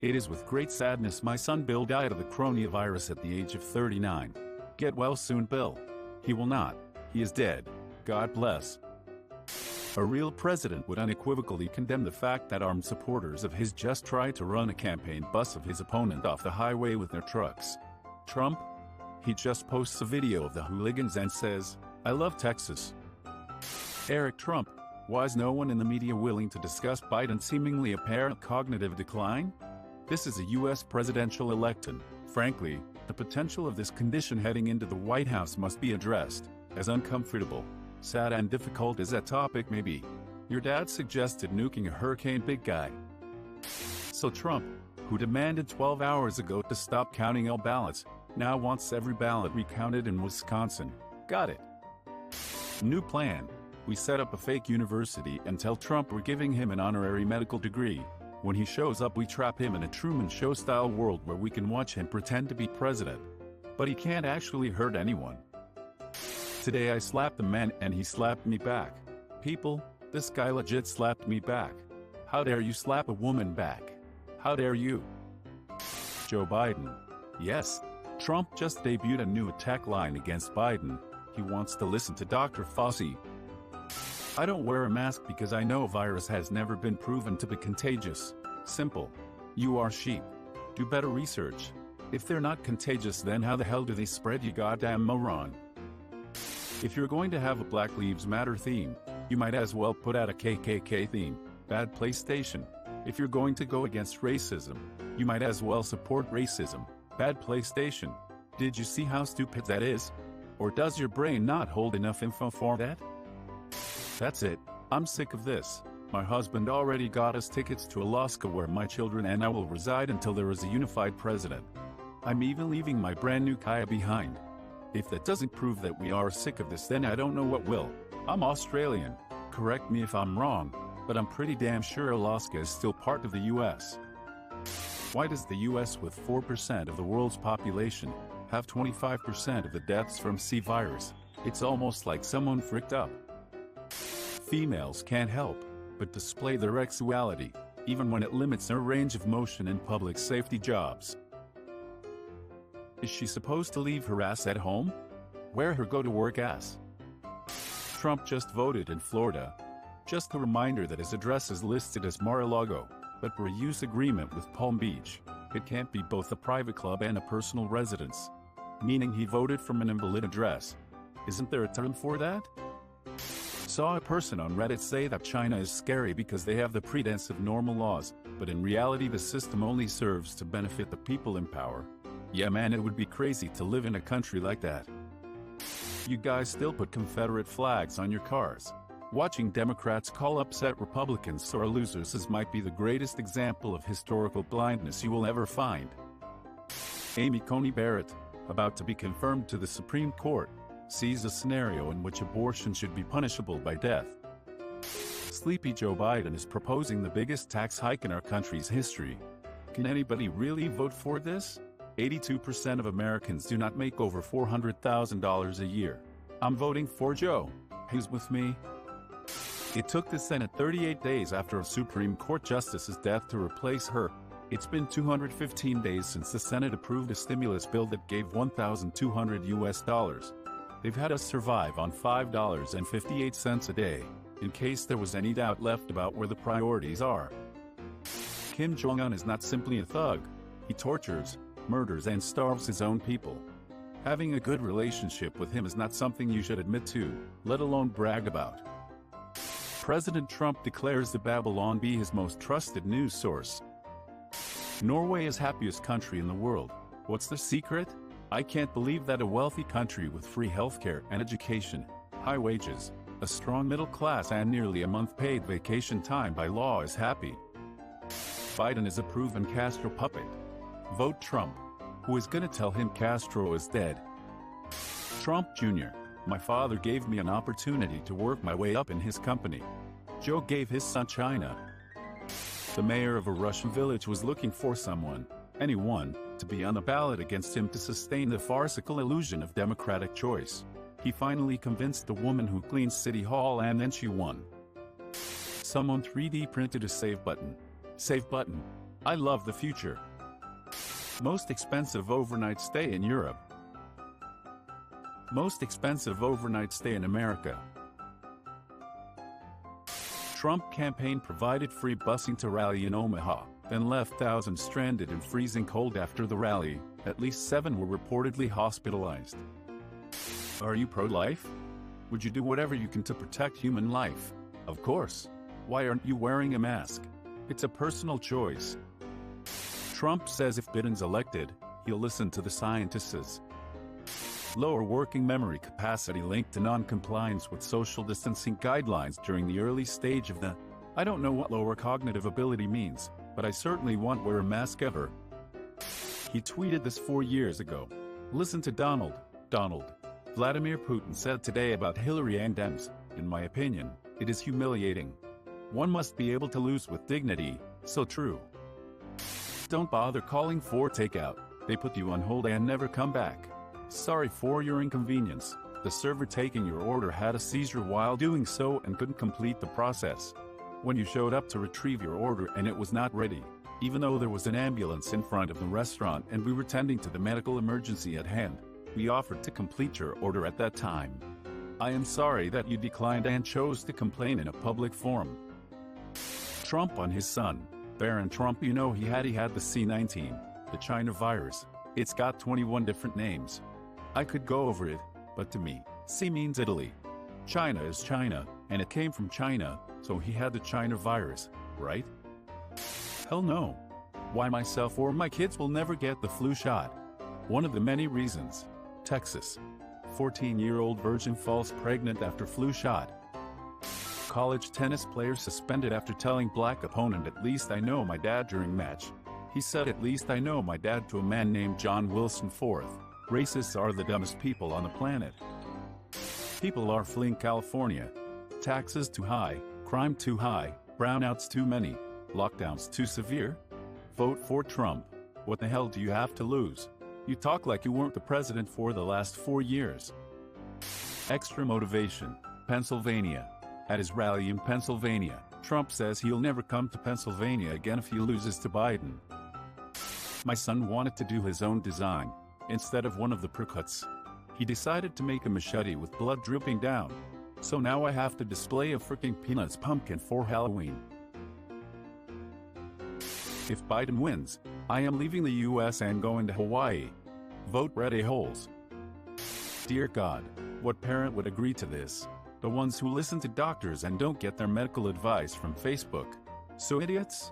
It is with great sadness my son Bill died of the coronavirus at the age of 39. Get well soon, Bill. He will not. He is dead. God bless. A real president would unequivocally condemn the fact that armed supporters of his just tried to run a campaign bus of his opponent off the highway with their trucks. Trump? He just posts a video of the hooligans and says, "I love Texas." Eric Trump, why is no one in the media willing to discuss Biden's seemingly apparent cognitive decline? This is a U.S. presidential election. Frankly, the potential of this condition heading into the White House must be addressed, as uncomfortable, sad and difficult as that topic may be. Your dad suggested nuking a hurricane big guy. So Trump, who demanded 12 hours ago to stop counting all ballots, now wants every ballot recounted in Wisconsin. Got it. New plan. We set up a fake university and tell Trump we're giving him an honorary medical degree. When he shows up, we trap him in a Truman Show-style world where we can watch him pretend to be president. But he can't actually hurt anyone. Today I slapped a man and he slapped me back. People, this guy legit slapped me back. How dare you slap a woman back? How dare you? Joe Biden. Yes, Trump just debuted a new attack line against Biden. He wants to listen to Dr. Fauci. I don't wear a mask because I know a virus has never been proven to be contagious. Simple. You are sheep. Do better research. If they're not contagious, then how the hell do they spread, you goddamn moron? If you're going to have a Black Lives Matter theme, you might as well put out a KKK theme. Bad PlayStation. If you're going to go against racism, you might as well support racism. Bad PlayStation. Did you see how stupid that is? Or does your brain not hold enough info for that? That's it. I'm sick of this. My husband already got us tickets to Alaska where my children and I will reside until there is a unified president. I'm even leaving my brand new Kia behind. If that doesn't prove that we are sick of this, then I don't know what will. I'm Australian. Correct me if I'm wrong, but I'm pretty damn sure Alaska is still part of the US. Why does the US, with 4% of the world's population, have 25% of the deaths from C virus? It's almost like someone fricked up. Females can't help but display their sexuality, even when it limits their range of motion in public safety jobs. Is she supposed to leave her ass at home? Wear her go-to-work ass. Trump just voted in Florida. Just a reminder that his address is listed as Mar-a-Lago, but for a use agreement with Palm Beach, it can't be both a private club and a personal residence. Meaning he voted from an invalid address. Isn't there a term for that? Saw a person on Reddit say that China is scary because they have the pretense of normal laws, but in reality the system only serves to benefit the people in power. Yeah man, it would be crazy to live in a country like that. You guys still put Confederate flags on your cars. Watching Democrats call upset Republicans sore losers might be the greatest example of historical blindness you will ever find. Amy Coney Barrett, about to be confirmed to the Supreme Court, sees a scenario in which abortion should be punishable by death. Sleepy Joe Biden is proposing the biggest tax hike in our country's history. Can anybody really vote for this? 82% of Americans do not make over $400,000 a year. I'm voting for Joe. Who's with me? It took the Senate 38 days after a Supreme Court justice's death to replace her. It's been 215 days since the Senate approved a stimulus bill that gave $1,200 US. They've had us survive on $5.58 a day, in case there was any doubt left about where the priorities are. Kim Jong-un is not simply a thug. He tortures, murders and starves his own people. Having a good relationship with him is not something you should admit to, let alone brag about. President Trump declares the Babylon Bee his most trusted news source. Norway is happiest country in the world. What's the secret? I can't believe that a wealthy country with free healthcare and education, high wages, a strong middle class and nearly a month paid vacation time by law is happy. Biden is a proven Castro puppet. Vote Trump. Who is gonna tell him Castro is dead? Trump Jr. My father gave me an opportunity to work my way up in his company. Joe gave his son China. The mayor of a Russian village was looking for someone, anyone, to be on the ballot against him to sustain the farcical illusion of democratic choice. He finally convinced the woman who cleans City Hall and then she won. Someone 3D printed a save button. Save button. I love the future. Most expensive overnight stay in Europe. Most expensive overnight stay in America. Trump campaign provided free busing to rally in Omaha, then left thousands stranded in freezing cold after the rally. At least 7 were reportedly hospitalized. Are you pro-life? Would you do whatever you can to protect human life? Of course. Why aren't you wearing a mask? It's a personal choice. Trump says if Biden's elected, he'll listen to the scientists. Lower working memory capacity linked to non-compliance with social distancing guidelines during the early stage of the... I don't know what lower cognitive ability means, but I certainly won't wear a mask ever. He tweeted this 4 years ago. Listen to Donald. Vladimir Putin said today about Hillary and Dems, in my opinion, it is humiliating. One must be able to lose with dignity, so true. Don't bother calling for takeout, they put you on hold and never come back. Sorry for your inconvenience, the server taking your order had a seizure while doing so and couldn't complete the process. When you showed up to retrieve your order and it was not ready, even though there was an ambulance in front of the restaurant and we were tending to the medical emergency at hand, we offered to complete your order at that time. I am sorry that you declined and chose to complain in a public forum. Trump on his son, Barron Trump. You know he had the C-19, the China virus. It's got 21 different names. I could go over it, but to me, C means Italy. China is China, and it came from China, so he had the China virus, right? Hell no. Why myself or my kids will never get the flu shot? One of the many reasons. Texas. 14-year-old virgin falls pregnant after flu shot. College tennis player suspended after telling black opponent at least I know my dad during match. He said at least I know my dad to a man named John Wilson IV. Racists are the dumbest people on the planet. People are fleeing California. Taxes too high, crime too high, brownouts too many, lockdowns too severe. Vote for Trump. What the hell do you have to lose? You talk like you weren't the president for the last 4 years. Extra motivation. Pennsylvania. At his rally in Pennsylvania, Trump says he'll never come to Pennsylvania again if he loses to Biden. My son wanted to do his own design, instead of one of the percuts. He decided to make a machete with blood dripping down. So now I have to display a freaking Peanuts pumpkin for Halloween. If Biden wins, I am leaving the US and going to Hawaii. Vote red a-holes. Dear God, what parent would agree to this? The ones who listen to doctors and don't get their medical advice from Facebook. So idiots?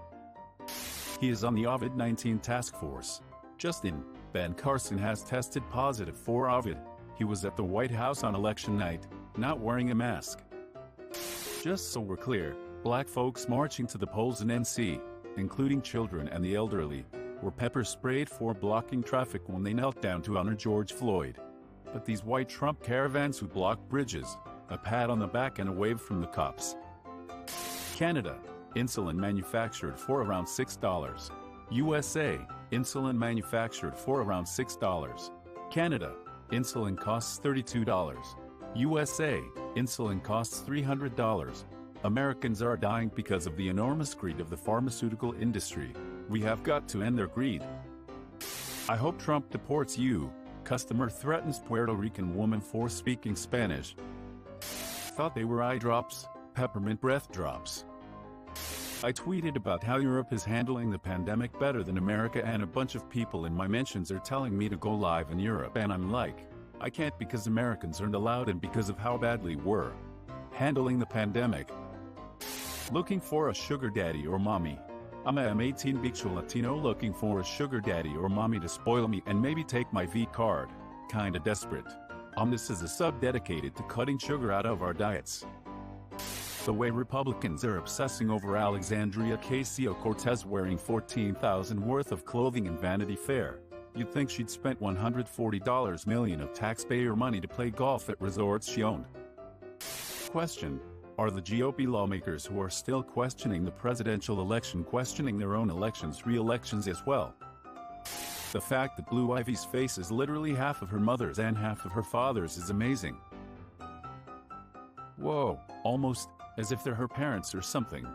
He is on the COVID-19 task force. Justin, Ben Carson has tested positive for COVID. He was at the White House on election night, not wearing a mask. Just so we're clear, black folks marching to the polls in NC, including children and the elderly, were pepper sprayed for blocking traffic when they knelt down to honor George Floyd. But these white Trump caravans who block bridges, a pat on the back and a wave from the cops. Canada, insulin manufactured for around $6. USA, insulin manufactured for around $6. Canada, insulin costs $32. USA, insulin costs $300. Americans are dying because of the enormous greed of the pharmaceutical industry. We have got to end their greed. I hope Trump deports you. Customer threatens Puerto Rican woman for speaking Spanish. Thought they were eye drops, peppermint breath drops. I tweeted about how Europe is handling the pandemic better than America, and a bunch of people in my mentions are telling me to go live in Europe, and I'm like, I can't because Americans aren't allowed and because of how badly we're handling the pandemic. Looking for a sugar daddy or mommy. I'm a M18 bicho Latino looking for a sugar daddy or mommy to spoil me and maybe take my V card. Kinda desperate. This is a sub dedicated to cutting sugar out of our diets. The way Republicans are obsessing over Alexandria Ocasio-Cortez wearing $14,000 worth of clothing in Vanity Fair. You'd think she'd spent $140 million of taxpayer money to play golf at resorts she owned. Question: are the GOP lawmakers who are still questioning the presidential election questioning their own elections re-elections as well? The fact that Blue Ivy's face is literally half of her mother's and half of her father's is amazing. Whoa, almost as if they're her parents or something.